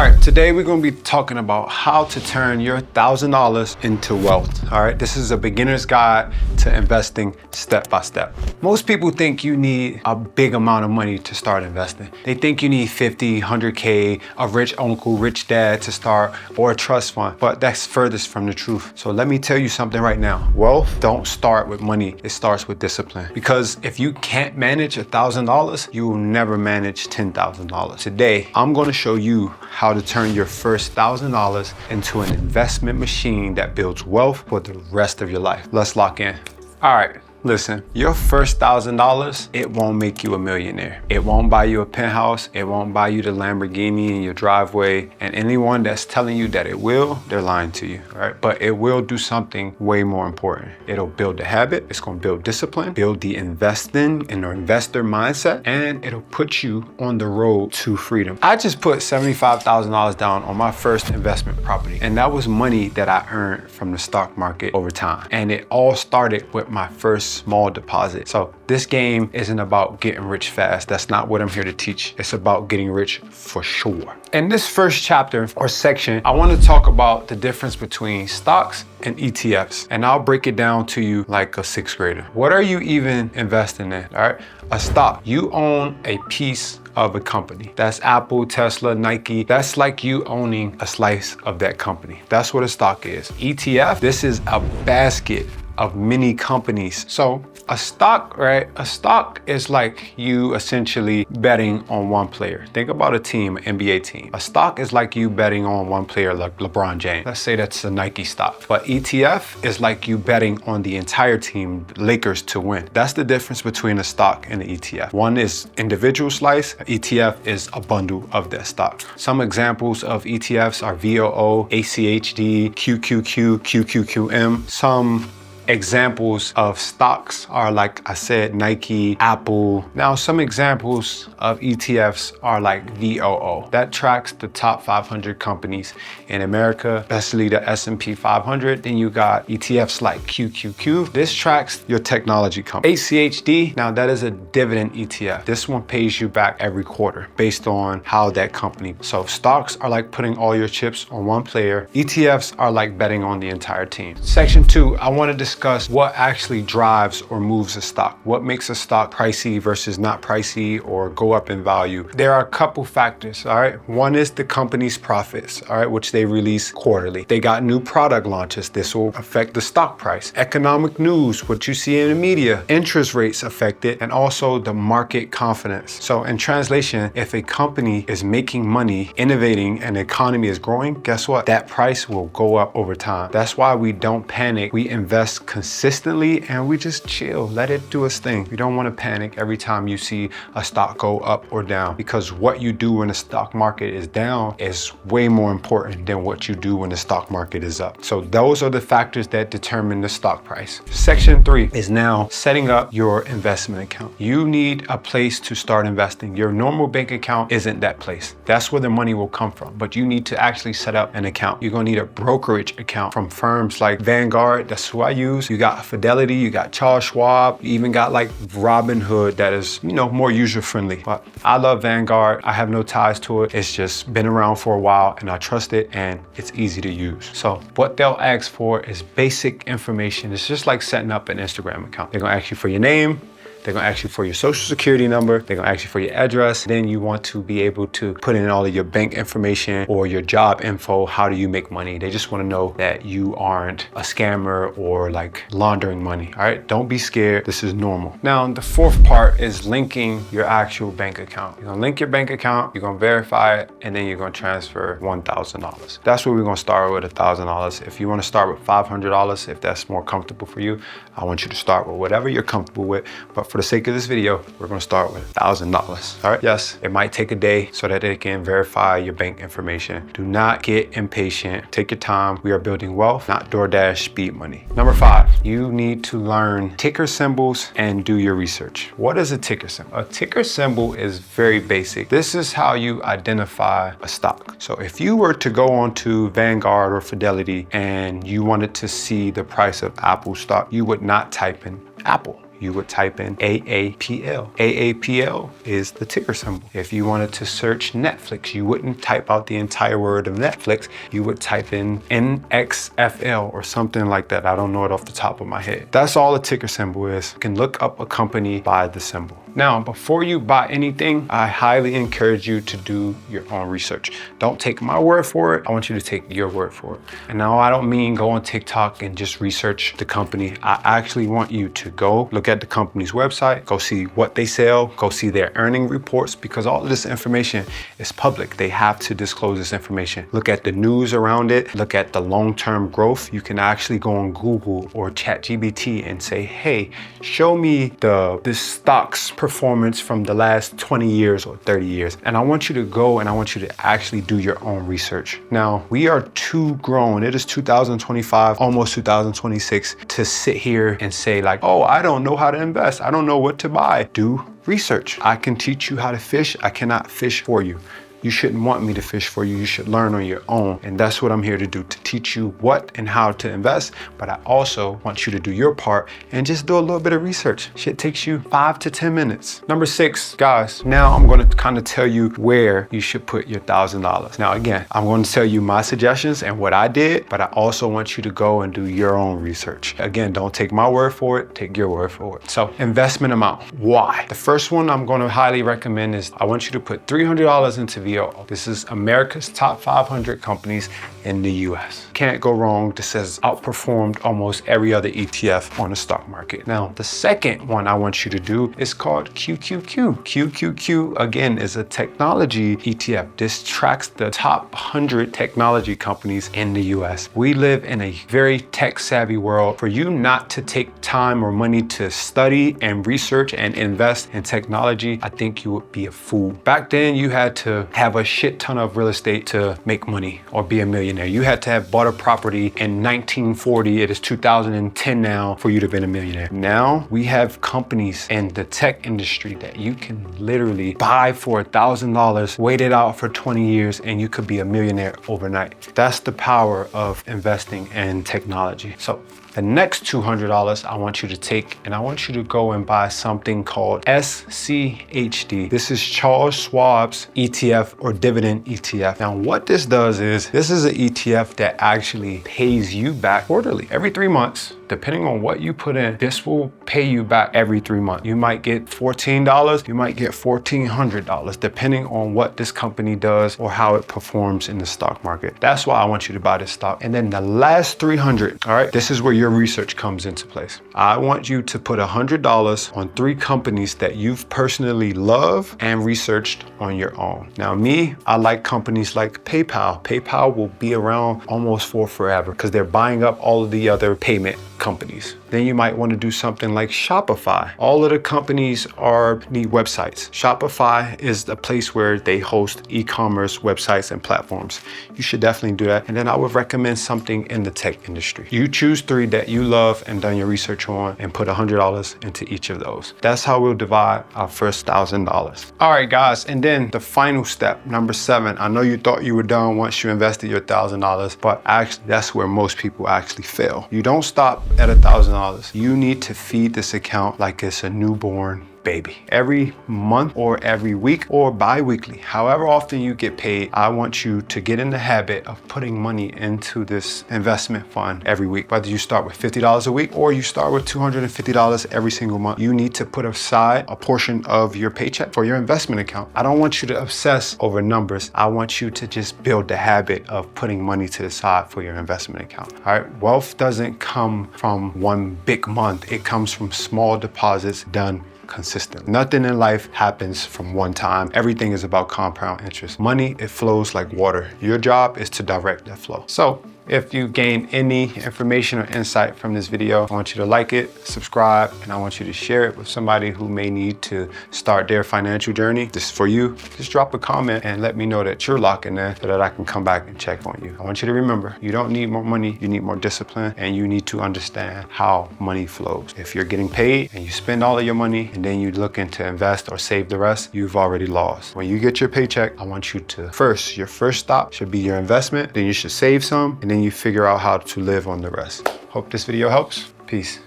All right, today we're gonna be talking about how to turn your $1,000 into wealth. All right, this is a beginner's guide to investing step by step. Most people think you need a big amount of money to start investing. They think you need 50, 100K, a rich uncle, rich dad to start, or a trust fund, but that's furthest from the truth. So let me tell you something right now. Wealth don't start with money, it starts with discipline. Because if you can't manage $1,000, you will never manage $10,000. Today, I'm gonna show you how to turn your first $1,000 into an investment machine that builds wealth for the rest of your life. Let's lock in. All right. Listen, your first $1,000, it won't make you a millionaire. It won't buy you a penthouse. It won't buy you the Lamborghini in your driveway. And anyone that's telling you that it will, they're lying to you, right? But it will do something way more important. It'll build a habit. It's gonna build discipline, build the investing and the investor mindset, and it'll put you on the road to freedom. I just put $75,000 down on my first investment property. And that was money that I earned from the stock market over time. And it all started with my first small deposit. So this game isn't about getting rich fast. That's not what I'm here to teach. It's about getting rich for sure. In this first chapter or section, I want to talk about the difference between stocks and ETFs. And I'll break it down to you like a sixth grader. What are you even investing in? All right. A stock, you own a piece of a company. That's Apple, Tesla, Nike. That's like you owning a slice of that company. That's what a stock is. ETF, this is a basket of many companies. So a stock, right? A stock is like you essentially betting on one player. Think about a team, an NBA team. A stock is like you betting on one player like LeBron James. Let's say that's a Nike stock. But ETF is like you betting on the entire team, Lakers to win. That's the difference between a stock and an ETF. One is individual slice, ETF is a bundle of that stock. Some examples of ETFs are VOO, ACHD, QQQ, QQQM. Some examples of stocks are, like I said, Nike, Apple. Now, some examples of ETFs are like VOO. That tracks the top 500 companies in America, especially the S&P 500. Then you got ETFs like QQQ. This tracks your technology company. ACHD, now that is a dividend ETF. This one pays you back every quarter based on how that company. So stocks are like putting all your chips on one player. ETFs are like betting on the entire team. Section 2, I want to discuss what actually drives or moves a stock. What makes a stock pricey versus not pricey or go up in value? There are a couple factors, all right? One is the company's profits, all right, which they release quarterly. They got new product launches. This will affect the stock price. Economic news, what you see in the media. Interest rates affect it, and also the market confidence. So in translation, if a company is making money, innovating, and the economy is growing, guess what? That price will go up over time. That's why we don't panic. We invest consistently and we just chill, let it do its thing. You don't want to panic every time you see a stock go up or down, because what you do when the stock market is down is way more important than what you do when the stock market is up. So those are the factors that determine the stock price. Section 3 is now setting up your investment account. You need a place to start investing. Your normal bank account isn't that place. That's where the money will come from, but you need to actually set up an account. You're gonna need a brokerage account from firms like Vanguard. That's who I use. You got Fidelity, you got Charles Schwab, you even got like Robinhood that is, more user-friendly. But I love Vanguard. I have no ties to it. It's just been around for a while and I trust it and it's easy to use. So what they'll ask for is basic information. It's just like setting up an Instagram account. They're gonna ask you for your name. They're gonna ask you for your social security number. They're gonna ask you for your address. Then you want to be able to put in all of your bank information or your job info. How do you make money? They just wanna know that you aren't a scammer or like laundering money, all right? Don't be scared, this is normal. Now, the fourth part is linking your actual bank account. You're gonna link your bank account, you're gonna verify it, and then you're gonna transfer $1,000. That's where we're gonna start with $1,000. If you wanna start with $500, if that's more comfortable for you, I want you to start with whatever you're comfortable with. But for the sake of this video, we're gonna start with $1,000, all right? Yes, it might take a day so that they can verify your bank information. Do not get impatient, take your time. We are building wealth, not DoorDash speed money. Number 5, you need to learn ticker symbols and do your research. What is a ticker symbol? A ticker symbol is very basic. This is how you identify a stock. So if you were to go onto Vanguard or Fidelity and you wanted to see the price of Apple stock, you would not type in Apple. you would type in AAPL. AAPL is the ticker symbol. If you wanted to search Netflix, you wouldn't type out the entire word of Netflix. You would type in NXFL or something like that. I don't know it off the top of my head. That's all a ticker symbol is. You can look up a company by the symbol. Now, before you buy anything, I highly encourage you to do your own research. Don't take my word for it. I want you to take your word for it. And now I don't mean go on TikTok and just research the company. I actually want you to go look at the company's website, go see what they sell, go see their earning reports, because all of this information is public. They have to disclose this information. Look at the news around it, look at the long-term growth. You can actually go on Google or ChatGPT and say, hey, show me this stock's performance from the last 20 years or 30 years. And I want you to go and I want you to actually do your own research. Now, we are too grown. It is 2025, almost 2026, to sit here and say like, oh, I don't know how to invest. I don't know what to buy. Do research. I can teach you how to fish. I cannot fish for you. You shouldn't want me to fish for you. You should learn on your own. And that's what I'm here to do, to teach you what and how to invest. But I also want you to do your part and just do a little bit of research. Shit takes you 5 to 10 minutes. Number 6, guys, now I'm going to kind of tell you where you should put your $1,000. Now, again, I'm going to tell you my suggestions and what I did, but I also want you to go and do your own research. Again, don't take my word for it, take your word for it. So investment amount, why? The first one I'm going to highly recommend is I want you to put $300 into VO. This is America's top 500 companies in the US. Can't go wrong. This has outperformed almost every other ETF on the stock market. Now, the second one I want you to do is called QQQ. QQQ, again, is a technology ETF. This tracks the top 100 technology companies in the US. We live in a very tech-savvy world. For you not to take time or money to study and research and invest in technology, I think you would be a fool. Back then, you had to have a shit ton of real estate to make money or be a millionaire. You had to have bought a property in 1940. It is 2010 now for you to be a millionaire. Now we have companies in the tech industry that you can literally buy for $1,000, wait it out for 20 years, and you could be a millionaire overnight. That's the power of investing in technology. So the next $200 I want you to take and I want you to go and buy something called SCHD. This is Charles Schwab's ETF or dividend ETF. Now what this does is, this is an ETF that actually pays you back quarterly. Every 3 months, depending on what you put in, this will pay you back every 3 months. You might get $14, you might get $1,400, depending on what this company does or how it performs in the stock market. That's why I want you to buy this stock. And then the last 300, all right, this is where your research comes into place. I want you to put $100 on 3 companies that you've personally loved and researched on your own. Now me, I like companies like PayPal. PayPal will be around almost for forever because they're buying up all of the other payment companies. Then you might want to do something like Shopify. All of the companies need websites. Shopify is the place where they host e-commerce websites and platforms. You should definitely do that. And then I would recommend something in the tech industry. You choose 3 that you love and done your research on and put $100 into each of those. That's how we'll divide our first $1,000. All right, guys. And then the final step, number 7. I know you thought you were done once you invested your $1,000, but actually that's where most people actually fail. You don't stop at $1,000. You need to feed this account like it's a newborn baby. Every month or every week or bi-weekly, however often you get paid, I want you to get in the habit of putting money into this investment fund every week. Whether you start with $50 a week or you start with $250 every single month, you need to put aside a portion of your paycheck for your investment account. I don't want you to obsess over numbers. I want you to just build the habit of putting money to the side for your investment account. All right, wealth doesn't come from one big month. It comes from small deposits done consistent. Nothing in life happens from one time. Everything is about compound interest. Money, it flows like water. Your job is to direct that flow. So if you gain any information or insight from this video, I want you to like it, subscribe, and I want you to share it with somebody who may need to start their financial journey. This is for you. Just drop a comment and let me know that you're locking in so that I can come back and check on you. I want you to remember, you don't need more money, you need more discipline, and you need to understand how money flows. If you're getting paid and you spend all of your money and then you looking to invest or save the rest, you've already lost. When you get your paycheck, I want you to your first stop should be your investment, then you should save some, and then you figure out how to live on the rest. Hope this video helps. Peace.